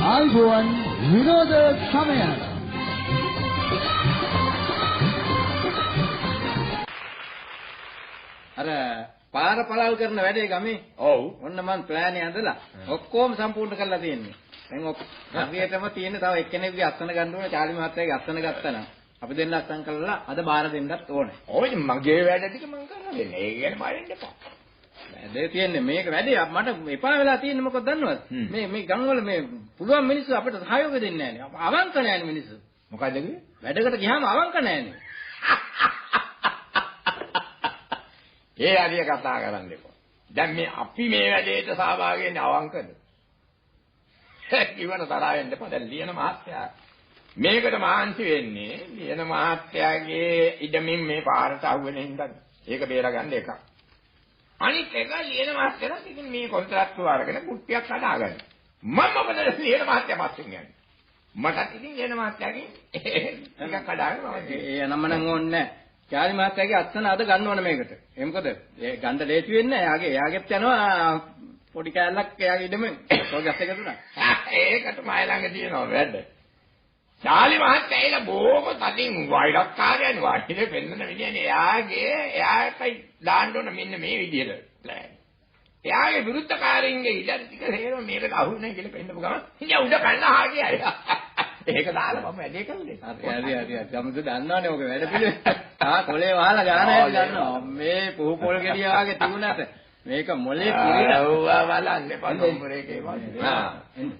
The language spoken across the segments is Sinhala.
ආයුබෝවන් විනෝද සමය. අර පාර පළල් කරන වැඩේ ගමේ. ඔව්. ඔන්න මම ප්ලෑන් එක ඇඳලා ඔක්කොම සම්පූර්ණ කරලා තියෙන්නේ. දැන් හරියටම තියෙන තව එක්කෙනෙක්ගේ අස්සන ගන්න ඕනේ. චාලි මහත්තයාගේ අස්සන ගත්තා නම් අපි දෙන්න අස්සන් කළා අද බාර දෙන්නත් ඕනේ. ඔය මගේ වැඩ ටික මම කරලා දෙන්නේ. ඒ ගැන බාරෙන්න එපා. වැඩේ තියෙන්නේ මේක වැඩේ මට එපා වෙලා තියෙන්නේ මොකද දන්නවද? මේ ගම්වල මේ පුළුවන් මිනිස්සු අපිට සහයෝග දෙන්නේ නැහැ නේ. අවංක නැහැ මිනිස්සු. මොකද කිව්වේ? වැඩකට ගියාම අවංක නැහැ. ඒ අරිය කතා කරන්න එපා. දැන් මේ අපි මේ වැඩේට සහභාගී වෙන්නේ අවංකද? කිව්වට තරහ වෙන්න එපා. දැන් ලියන මහත්තයා මේකට මහන්සි වෙන්නේ ලියන මහත්තයාගේ ඉඩමින් මේ පාරට අහුවෙන හින්දා ඒක බේරගන්න එකක්. අනිත් එක ලියන මහත්තයාට ඉතින් මේ කොන්ත්‍රාත්තුව අරගෙන කුට්ටියක් හදාගන්න. මම මොකද ලියන මහත්තයා පස්සෙන් යන්නේ. මටත් ඉතින් ලියන මහත්තයාගෙන් එකක් හදාගෙන මම ඒ නම නම් ඕනේ නැහැ. චාලි මහත්තයාගේ අත්සන අද ගන්න ඕන මේකට. ඒ මොකද ඒ ගන්න ලේසි වෙන්නේ නැහැ. එයාගෙත් යනවා පොඩි කෑල්ලක් එයාගේ ඉඩමෙන්. ඔයගත් එක දුනා. ඒකට මයි ළඟ තියෙනවා වැඩ. චාලි මහත්තයා එලා බොහොම තදින් වෛරක්කාරයන් වාඩිනේ පෙන්නන විදියනේ එයාටයි දාන්න ඕන මෙන්න මේ විදියට ප්ලෑන්. එයාගේ විරුද්ධකාරයින්ගේ ඉඩ ටික හේරම මේකට අහුන්නේ කියලා පෙන්නපු ගමන් ඉතින් උඩ පැනලා ආගේ අය. ඒක දාලා මම වැඩේ කරුනේ. හරි. ගමුද දන්නවනේ ඔක වැඩ පිළිවෙල. කොලේ වහලා ගාන හැටි දන්නවා. මේ පුහු පොල් ගෙඩිය වගේ තිබුණාට මේක මොලේ පිළිලා. ඔව්වා බලන්න එපා නම්බරේකේ වගේ.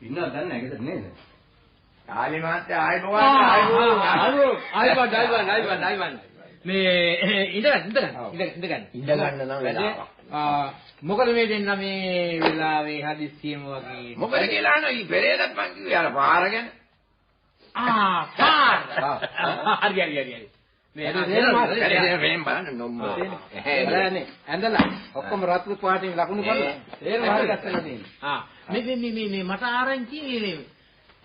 ඉන්නවද දන්නේ නැගද නේද? චාලි මහත්තයා ආයිබෝවන්. මේ ඉඳ ගන්න නම් වෙලාවක්. මොකද මේ දෙන්න මේ වෙලාවේ හදිස්සියම වගේ මොකද කියලා නෝ ඊ පෙරේදත් මං කිව්වේ අර පාර ගැන. පාර. හරි. මේ වෙන බලන්න නම්බර. එහෙමනේ. ඇඳලා ඔක්කොම රත්තු පාටින් ලකුණු කරලා. තේරෙම හරි ගස්සලා තියෙන්නේ. මේ මට ආරංචි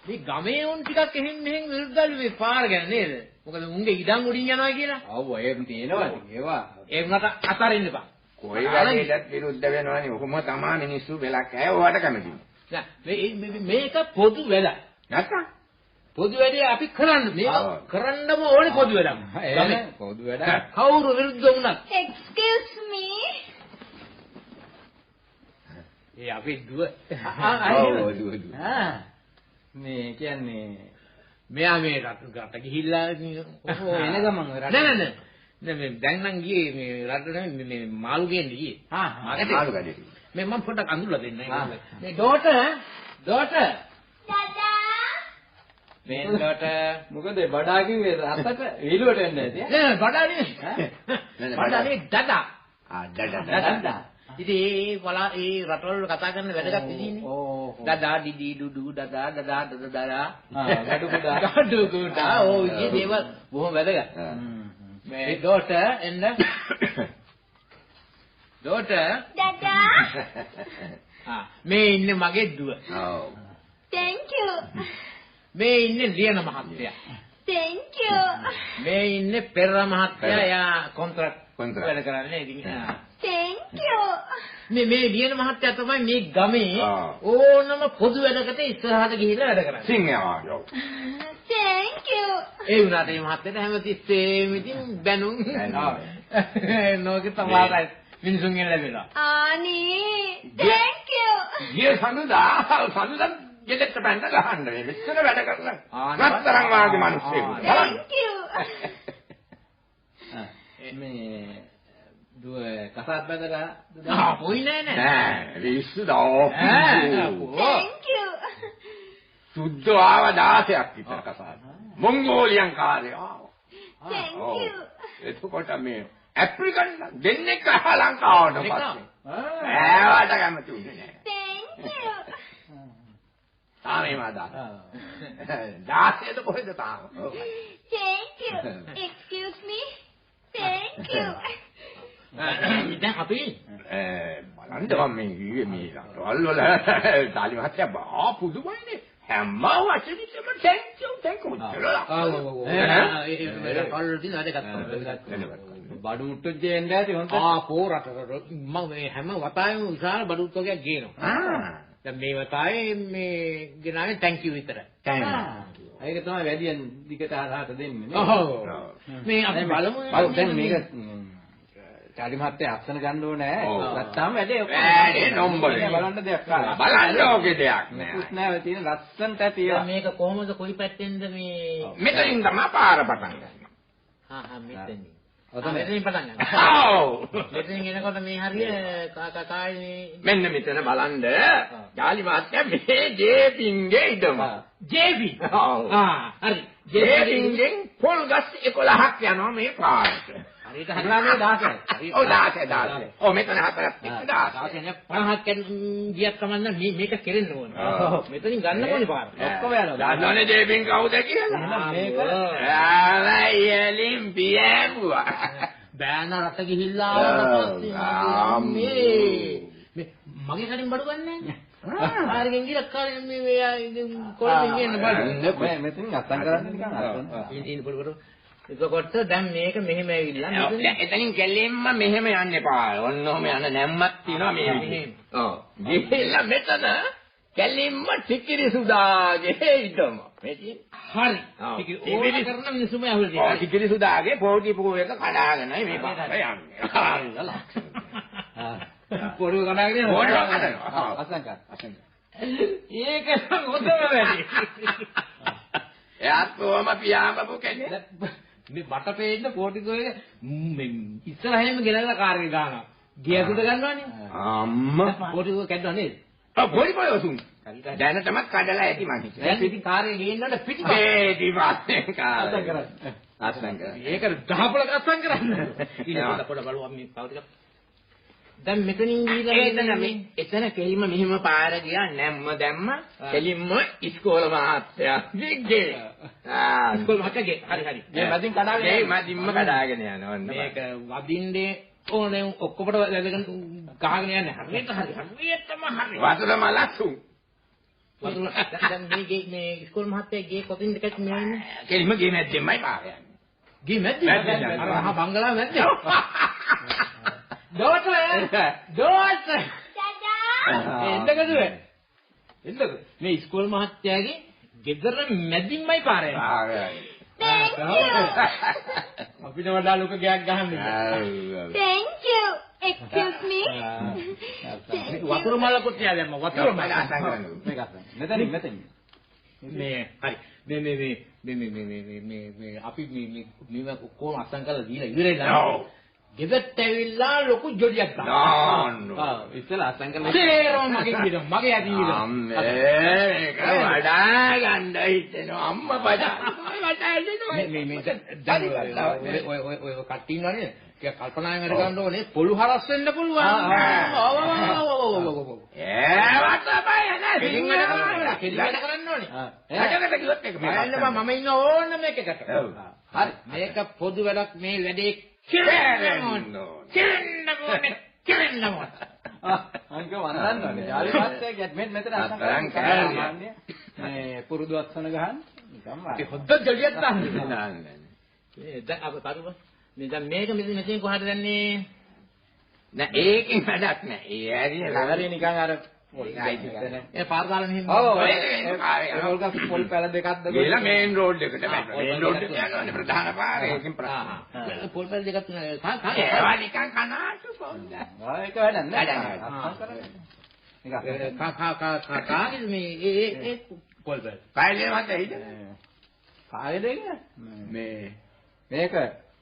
මේ ගමේ උන් ටිකක් එහෙන් මෙහෙන් විරුද්ධයි මේ පාර ගැන නේද? මොකද උන්ගේ ඉඩම් උඩින් යනවා කියලා. ඔව් ඒත් තියෙනවා ඒවා. ඒ වුණාට අතරින්න එපා. කොයි වැඩේටත් විරුද්ධ වෙනවනේ. ඔහොම තමයි මිනිස්සු වෙලක් ඇය ඔයාට කැමති. නෑ මේක පොදු වැඩක්. නැත්තම් පොදු වැඩේ අපි කරන්න. මේක කරන්නම ඕනේ පොදු වැඩක්. ගමේ පොදු වැඩක්. කවුරු විරුද්ධ වුණත්. Excuse me. ඒ අපි දුව. දුව. මේ කියන්නේ මෙයා මේ රට ගිහිල්ලා එන ගමන් රට නෑ මේ දැන් නම් ගියේ මේ රට මේ මාළු ගේන්න ගියේ. මාළු ගඩේ. මේ මම පොඩ්ඩක් අඳුරලා දෙන්න. මේ ඩෝටර් Dada. මේ ඩෝටර් මොකද බඩා කිව්වේ රටට විලුවට එන්නේ නැති නෑ බඩා නේ. බඩා නේ දඩා. දඩා. ඉතින් ඒ රටවල කතා කරන වැදගත් විදිහනේ. දඩා ඩිඩි ඩුඩු දඩා දඩා ගඩු කුඩා ඕ ඉතින් දේවල් බොහොම වැදගත්. මේ daughter and daughter Dada. මේ ඉන්නේ මගේ දුව. ඔව්. Thank you. මේ ඉන්නේ ලියන මහත්තයා. Thank you. මේ ඉන්නේ පෙර මහත්තයා. එයා කොන්ත්‍රාත් වැඩ කරන්නේ. ඉතින් Thank you. මේ ලියන මහත්තයා තමයි මේ ගමේ ඕනම පොදු වැඩකට ඉස්සරහට ගිහිල්ලා වැඩ කරන්නේ. සිංහයාගේ. Thank you. ඒ වුණාට මේ මහත්තයාට හැමතිස්සෙම ඉතින් බැනුම් නෝකේ තමයි මිනිසුන්ගෙන් ලැබෙනවා. Ani. Thank you. ගිය සඳුදා ගෙදරට බැඳ ගහන්න මේ මෙච්චර වැඩ කරලා. රත්තරන් වාගේ මිනිස්සු. Thank you. මේ දුව කසාත් බඳලා පොයි නෑ. නෑ විශ්සු දෝ. Thank you. සුද්ධ ආව 16ක් විතර කසාද. මොංගෝලියන් කාර්යය ආව. Thank you. එතකොට මේ ඇෆ්‍රිකන් දෙන්නෙක් ලංකාවට පස්සේ. ඈවට කැමති උනේ නෑ. Thank you. තාමේ මාදා. 16ද කොහෙද තාම? Thank you. Excuse me. Thank you. දැන් අපි බලන්න මම මේ රටවල් වල තාලි මහත්තයා බා පුදුමයිනේ. හැම වචනෙකම thank you කියලා. බඩු මුට්ටු දෙන්න ඇති හොඳ. පෝ රට මම මේ හැම වතාවෙම විශාල බඩු උත්සවයක් ගේනවා. දැන් මේව තමයි මේ ගෙනාවේ thank you විතරයි. ඒක තමයි වැඩියෙන් දිගට අහකට දෙන්නේ නේ. ඔව්. මේ අපි බලමු. දැන් මේක චාලි මහත්තයා අත්සන ගන්න ඕනේ. නැත්නම් වැඩේ වැඩේ නොම්බලේ. බලන්න දෙයක් නැහැ. බලන්න ඕකේ දෙයක් නෑ. කුත් නැහැ තියෙන ලස්සනට තියෙනවා. මේක කොහොමද කොයි පැත්තෙන්ද මේ මෙතනින් තමයි පාර පටන් ගන්න. මෙතනින්. ඔතන මෙතනින් පටන් ගන්න. ඔව්. මෙතනින් එනකොට මේ හරිය කායි මෙන්න මෙතන බලන්න. ජාලි මාත්‍යා මේ ජේපින්ගේ ඉඩම. ජේබි. ඔව්. හරි. ජේපින්ගෙන් පොල් ගස් 11ක් යනවා මේ පාරට. හරියට හරියන්නේ 16යි. ඔව් 16. ඔව් මෙතන හතරක් තිබ්බ 16. 50ක් ගියත් කමන්න මේක කෙරෙන්න ඕන. මෙතනින් ගන්න ඕනේ පාර. ඔක්කොම යනවා. දන්නවනේ ජේපින් කවුද කියලා? මේක ආලයිලින් පියඹුවා. බෑන රට ගිහිල්ලා ආවට පස්සේ මගේ කලින් බඩු ගන්නෑ. ආරගෙන් ගිහලා කාලේ මේ කොළඹ ගියන්න බලන්න. මේ මෙතනින් අත්සන් කරන්නේ නිකන් අත්සන්. ඉතින් පොඩ එතකොට දැන් මේක මෙහෙම ඇවිල්ලා දැන් එතනින් කෙලින්ම මෙහෙම යන්න එපා. ඔන්නෝම යන නැම්මක් තියෙනවා මේ විදිහේ. ඔව්. ගිහිල්ලා මෙතන කෙලින්ම ටිකිරි සුදාගේ ඉදම. මේ තියෙන්නේ. හරි. ටිකිරි කරන මිනිස්සුම ඇහුවද? ඔව් ටිකිරි සුදාගේ පොඩි පුකෝ එක කඩාගෙනයි මේ පාර යන්නේ. පොඩි කඩාගෙන පොඩි කඩනවා. අත්සන් කර. අත්සන් කර. ඒක හොඳම වැඩි. එයාත් කොහොම පියාඹපු කෙනෙක්. මේ මට පේන්න පොටිකෝ එක ඉස්සරහින්ම ගෙනල්ලා කාර් එක ගන්නවා. ගියසුද ගන්නවනේ. අම්මා පොටිකෝ කැඩුවා නේද? පොඩි පොයසුන්. දැනටමත් කඩලා ඇති මං හිතුවා. දැන් ඉතින් කාර් එක ගේන්නට පිටිපස්ස. මේ දිවානේ කාර්. අත්සන් කරන්නේ. අත්සන් කර. ඒක දහපලක අත්සන් කරන්න. ඉතින් පොඩ බලුවා මේ පව ටික. දැන් මෙතනින් ගිහලා එතන කෙලින්ම මෙහෙම පාර ගියා නැම්ම දැම්ම කෙලින්ම ඉස්කෝල මහත්තයා ගිගේ. ඉස්කෝල මහත්තයාගේ හරි හරි. මේ මැදින් කඩාගෙන මේ මැදින්ම කඩාගෙන යනවා. මේක වදින්නේ ඕනේ ඔක්කොමට වැදගෙන ගහගෙන යන්නේ. හරියට හරි. හරියටම හරි. වතුර මලසුන්. වතුර දැන් මේ ඉස්කෝල මහත්තයාගේ කොතින්ද කැච් මේ ඉන්නේ? කෙලින්ම ගේ මැද්දෙන්මයි පාර යන්නේ. ගේ මැද්දේ. අර මහා බංගලාව මැද්දේ. දොස්තර එන්නකදුවේ එන්නක මේ ඉස්කෝල මහත්තයාගේ ගෙදර මැදින්මයි පාර යන්නේ. අපිට වඩා ලොකු ගයක් ගහන්නේ. Thank you. Excuse me. වතුර මලකුත් තියා දැම්ම වතුර මල අසං කරනවා. මේක අත්සන්. මෙතනින්. මේ හරි මේ අපි මේ කොහොම අසං කරලා දීලා ඉවරයි. ගෙදරට ඇවිල්ලා ලොකු ජොලියක් දානවා. ඉස්සෙල්ලා අත්සන් කරලා තේරෙම මගේ ඇති විදිහ. අම්මේ වඩා ගන්න හිතෙනවා අම්මා බඩා. මේ ඔය කට්ටිය ඉන්නවනේ. ඒක කල්පනායෙන් වැඩ ගන්න ඕනේ. පොළු හරස් වෙන්න පුළුවන්. ඒවට බය නැහැ. කෙලින්ම කරන්න ඕනේ. හටකට කිව්වොත් ඒක මම ඉන්න ඕන මේකකට. හරි. මේක පොදු වැඩක් මේ වැඩේ කෙරෙන්න ඕනේ. අංක වන්දන්නේ. ජාලි මාත්‍යාගේ මෙතන අත්සන් කරන්නේ. මේ පුරුදු අත්සන ගහන්න නිකම් වායි. හොද්ද ජොලියක් දාන්නේ. දැන් අප කරුවා. මේ දැන් මේක මෙතන කොහටද යන්නේ? නෑ ඒකෙන් වැඩක් නෑ. ඒ ඇරිය නිකන් අර ඒ පාර දාලා මෙහෙම. ඔව් පොල් පැල දෙකක්ද ගිහලා මේන් රෝඩ් එකට බැලුවා. මේන් රෝඩ් එකට යනවානේ ප්‍රධාන පාරේ. ඒකෙන් ප්‍රධාන. පොල් පැල දෙකක් තියෙනවා. ඒවා නිකන් කනාටු පොන්ද. ඒක වැඩක් නෑ. කාගෙද මේ ඒ පොල් පැල? කායිලේ මත හිට. කායේද මේ මේක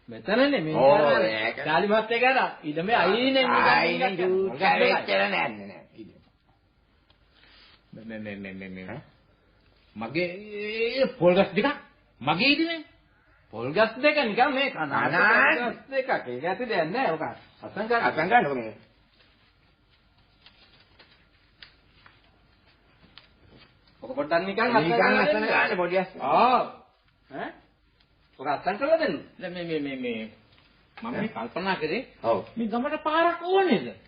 මෙතනනේ මේ ඒක. චාලි මහත්තයා ගාලා ඉදමේ අයිනේ ආයිනේ දුක්ඛවෙච්චර නෑනේ නෑ. මේ මගේ පොල්ගස් දෙකක් මගේ ඉදීනේ පොල්ගස් දෙක නිකන් මේ කනාස් දෙකක් ඒක ඇති දෙයක් නෑ ඔක අසං ගන්න ඕනේ. ඔක පොඩ්ඩක් නිකන් අසන ගන්න පොඩි අස්ස. ඈ ඔක අසං කරලා දෙන්න. දැන් මේ මම මේ කල්පනා කරේ ඔව්. මේ ගමට පාරක් ඕනේද?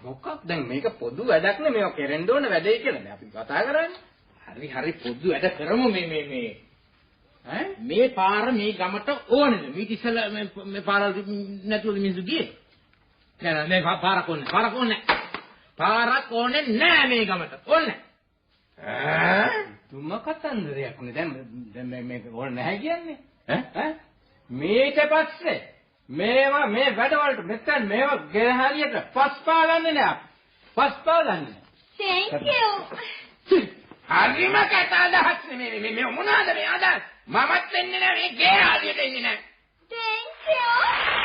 මොකක් දැන් මේක පොදු වැඩක් නේ මේක කෙරෙන්න ඕන වැඩේ කියලා නේ අපි කතා කරන්නේ. හරි පොදු වැඩ කරමු මේ ඈ මේ පාර මේ ගමට ඕනේද? මේ ඉස්සෙල්ලා මේ පාරවල් නැතුව මිනිස්සු ගියේ. නෑ පාරක් ඕනේ. පාරක් ඕනේ නෑ මේ ගමට. ඕනේ. තුම කතන්දරයක් නේ දැන් මේක ඕනේ නැහැ කියන්නේ. ඈ මේට පස්සේ මේවා මේ වැඩවලට මෙතන මේවා ගෙහරියට පස්පා ගන්නෙ නෑ. පස්පා ගන්නෙ. Thank you. හරිම කතා අදහස් නෙමෙයි මේ මොනවාද මේ අදහස්? මමත් වෙන්නේ නැහැ මේ ගේ ආදියට එන්නේ නැහැ. Thank you.